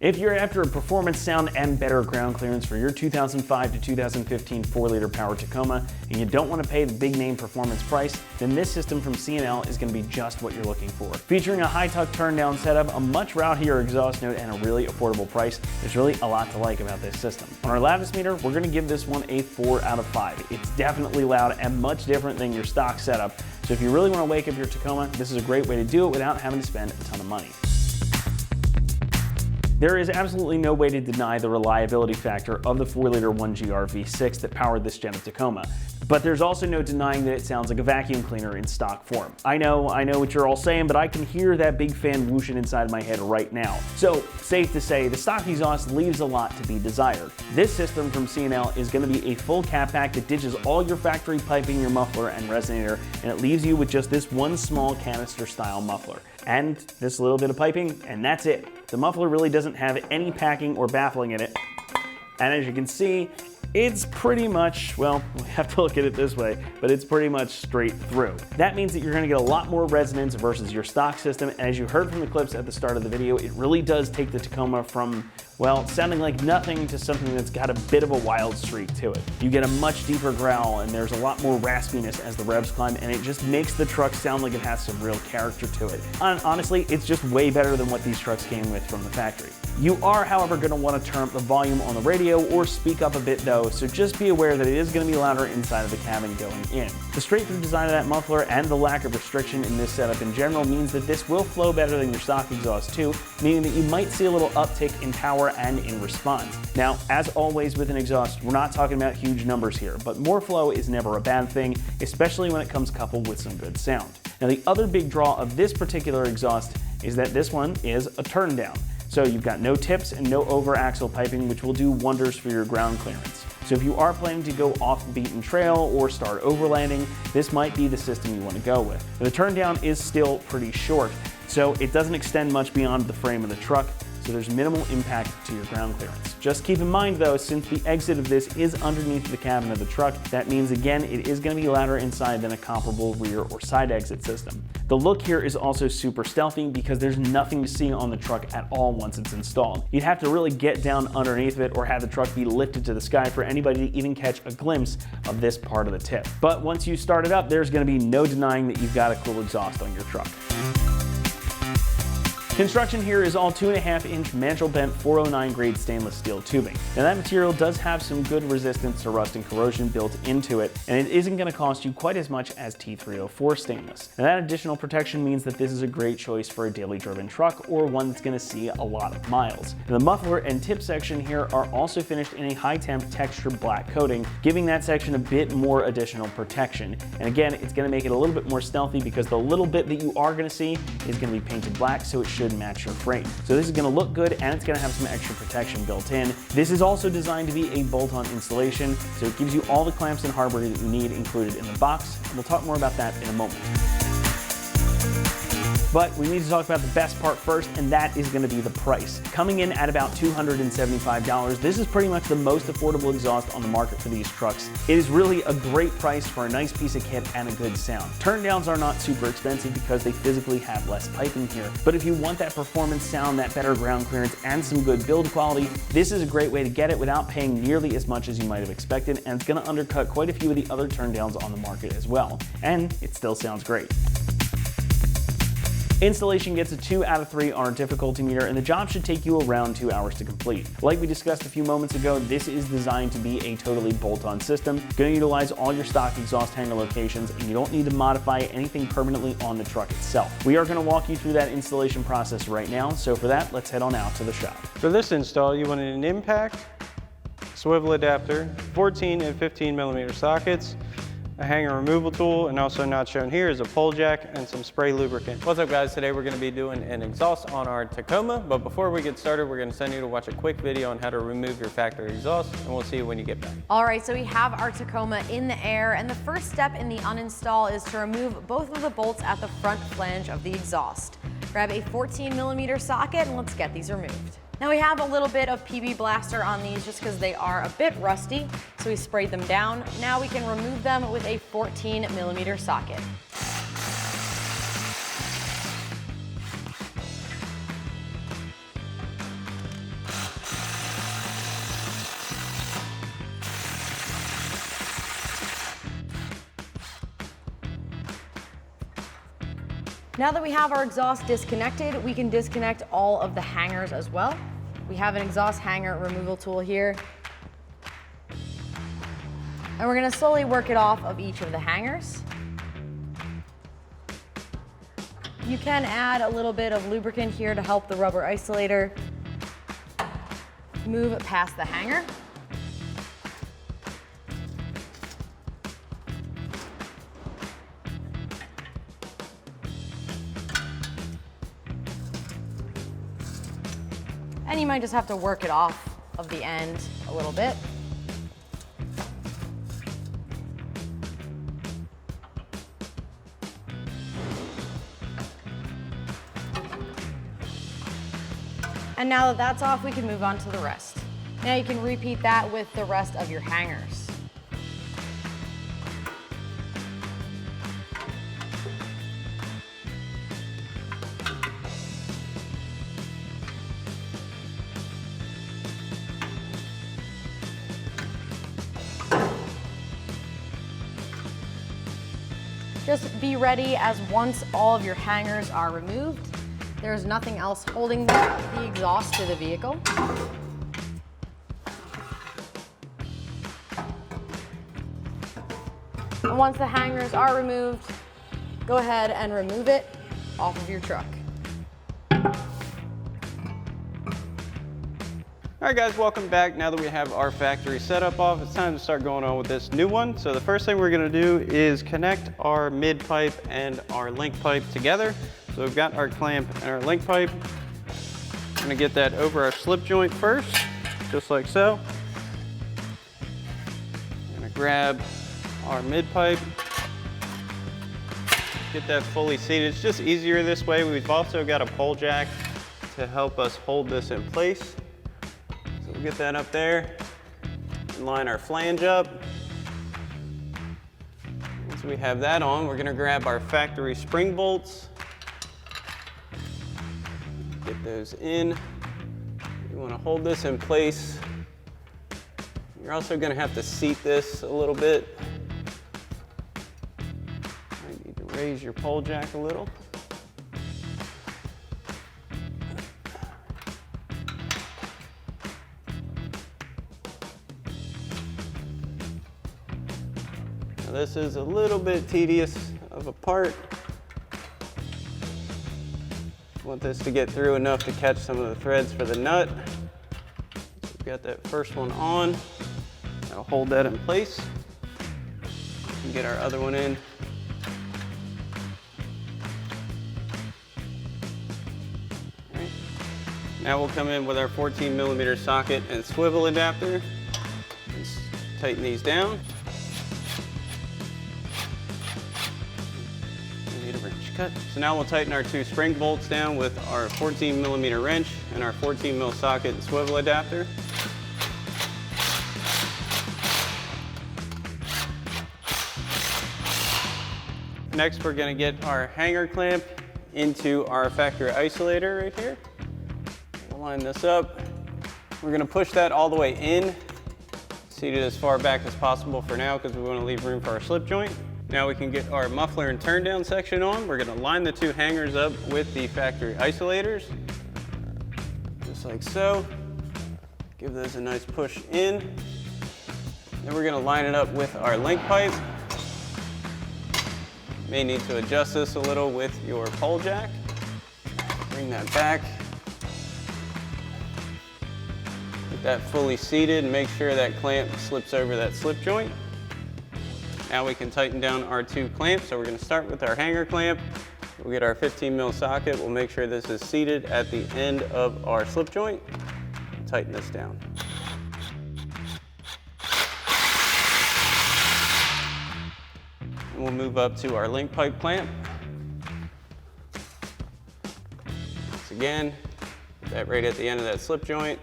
If you're after a performance, sound, and better ground clearance for your 2005 to 2015 4-liter power Tacoma, and you don't want to pay the big name performance price, then this system from C&L is going to be just what you're looking for. Featuring a high-tuck turn-down setup, a much rowdier exhaust note, and a really affordable price, there's really a lot to like about this system. On our loudness meter, we're going to give this one a 4 out of 5. It's definitely loud and much different than your stock setup, so if you really want to wake up your Tacoma, this is a great way to do it without having to spend a ton of money. There is absolutely no way to deny the reliability factor of the 4-liter 1GR V6 that powered this gen of Tacoma. But there's also no denying that it sounds like a vacuum cleaner in stock form. I know what you're all saying, but I can hear that big fan whooshing inside my head right now. So, safe to say, the stock exhaust leaves a lot to be desired. This system from C&L is going to be a full cat pack that ditches all your factory piping, your muffler, and resonator, and it leaves you with just this one small canister style muffler. And this little bit of piping, and that's it. The muffler really doesn't have any packing or baffling in it. And as you can see, it's pretty much, well, we have to look at it this way, but it's pretty much straight through. That means that you're gonna get a lot more resonance versus your stock system, and as you heard from the clips at the start of the video, it really does take the Tacoma from, well, sounding like nothing to something that's got a bit of a wild streak to it. You get a much deeper growl, and there's a lot more raspiness as the revs climb, and it just makes the truck sound like it has some real character to it. Honestly, it's just way better than what these trucks came with from the factory. You are, however, going to want to turn up the volume on the radio or speak up a bit though, so just be aware that it is going to be louder inside of the cabin going in. The straight-through design of that muffler and the lack of restriction in this setup in general means that this will flow better than your stock exhaust too, meaning that you might see a little uptick in power and in response. Now, as always with an exhaust, we're not talking about huge numbers here, but more flow is never a bad thing, especially when it comes coupled with some good sound. Now, the other big draw of this particular exhaust is that this one is a turn down. So you've got no tips and no over axle piping, which will do wonders for your ground clearance. So if you are planning to go off the beaten trail or start overlanding, this might be the system you want to go with. The turn down is still pretty short, so it doesn't extend much beyond the frame of the truck, so there's minimal impact to your ground clearance. Just keep in mind though, since the exit of this is underneath the cabin of the truck, that means again, it is going to be louder inside than a comparable rear or side exit system. The look here is also super stealthy because there's nothing to see on the truck at all once it's installed. You'd have to really get down underneath of it or have the truck be lifted to the sky for anybody to even catch a glimpse of this part of the tip. But once you start it up, there's going to be no denying that you've got a cool exhaust on your truck. Construction here is all 2.5-inch mandrel bent 409 grade stainless steel tubing. Now that material does have some good resistance to rust and corrosion built into it, and it isn't going to cost you quite as much as T304 stainless. Now that additional protection means that this is a great choice for a daily driven truck or one that's going to see a lot of miles. Now, the muffler and tip section here are also finished in a high temp texture black coating, giving that section a bit more additional protection. And again, it's going to make it a little bit more stealthy because the little bit that you are going to see is going to be painted black, so it should match your frame. So this is going to look good and it's going to have some extra protection built in. This is also designed to be a bolt-on installation, so it gives you all the clamps and hardware that you need included in the box. We'll talk more about that in a moment. But we need to talk about the best part first, and that is going to be the price. Coming in at about $275, this is pretty much the most affordable exhaust on the market for these trucks. It is really a great price for a nice piece of kit and a good sound. Turndowns are not super expensive because they physically have less piping here, but if you want that performance sound, that better ground clearance, and some good build quality, this is a great way to get it without paying nearly as much as you might have expected, and it's going to undercut quite a few of the other turndowns on the market as well. And it still sounds great. Installation gets a 2 out of 3 on our difficulty meter, and the job should take you around 2 hours to complete. Like we discussed a few moments ago, this is designed to be a totally bolt-on system. Going to utilize all your stock exhaust hanger locations, and you don't need to modify anything permanently on the truck itself. We are going to walk you through that installation process right now, so for that, let's head on out to the shop. For this install, you want an impact, swivel adapter, 14 and 15 millimeter sockets, a hanger removal tool, and also not shown here is a pole jack and some spray lubricant. What's up guys, today we're going to be doing an exhaust on our Tacoma, but before we get started we're going to send you to watch a quick video on how to remove your factory exhaust, and we'll see you when you get back. Alright, so we have our Tacoma in the air, and the first step in the uninstall is to remove both of the bolts at the front flange of the exhaust. Grab a 14 millimeter socket and let's get these removed. Now we have a little bit of PB Blaster on these just because they are a bit rusty, so we sprayed them down. Now we can remove them with a 14 millimeter socket. Now that we have our exhaust disconnected, we can disconnect all of the hangers as well. We have an exhaust hanger removal tool here. And we're gonna slowly work it off of each of the hangers. You can add a little bit of lubricant here to help the rubber isolator move past the hanger. And you might just have to work it off of the end a little bit. And now that that's off, we can move on to the rest. Now you can repeat that with the rest of your hangers. Just be ready, as once all of your hangers are removed, there's nothing else holding the exhaust to the vehicle. And once the hangers are removed, go ahead and remove it off of your truck. All right guys, welcome back. Now that we have our factory setup off, it's time to start going on with this new one. So the first thing we're gonna do is connect our mid pipe and our link pipe together. So we've got our clamp and our link pipe. I'm gonna get that over our slip joint first, just like so. I'm gonna grab our mid pipe, get that fully seated. It's just easier this way. We've also got a pole jack to help us hold this in place. So we'll get that up there and line our flange up. Once we have that on, we're gonna grab our factory spring bolts. Get those in. You want to hold this in place. You're also going to have to seat this a little bit. You need to raise your pole jack a little. Now this is a little bit tedious of a part. Want this to get through enough to catch some of the threads for the nut. So we've got that first one on. I'll hold that in place. We can get our other one in. All right. Now we'll come in with our 14mm socket and swivel adapter. Just tighten these down. Cut. So now we'll tighten our two spring bolts down with our 14mm wrench and our 14mm socket and swivel adapter. Next, we're going to get our hanger clamp into our factory isolator right here. We'll line this up. We're going to push that all the way in, seat it as far back as possible for now because we want to leave room for our slip joint. Now we can get our muffler and turn down section on. We're gonna line the two hangers up with the factory isolators, just like so. Give those a nice push in. Then we're gonna line it up with our link pipe. You may need to adjust this a little with your pole jack. Bring that back. Get that fully seated and make sure that clamp slips over that slip joint. Now we can tighten down our two clamps. So we're going to start with our hanger clamp. We'll get our 15mm socket. We'll make sure this is seated at the end of our slip joint. Tighten this down. And we'll move up to our link pipe clamp. Once again, put that right at the end of that slip joint.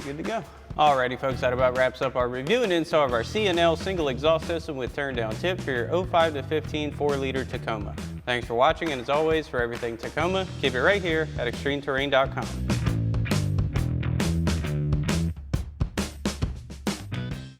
Good to go. Alrighty folks, that about wraps up our review and install of our C&L Single Exhaust System with turn down tip for your 05 to 15 4-liter Tacoma. Thanks for watching, and as always, for everything Tacoma, keep it right here at ExtremeTerrain.com.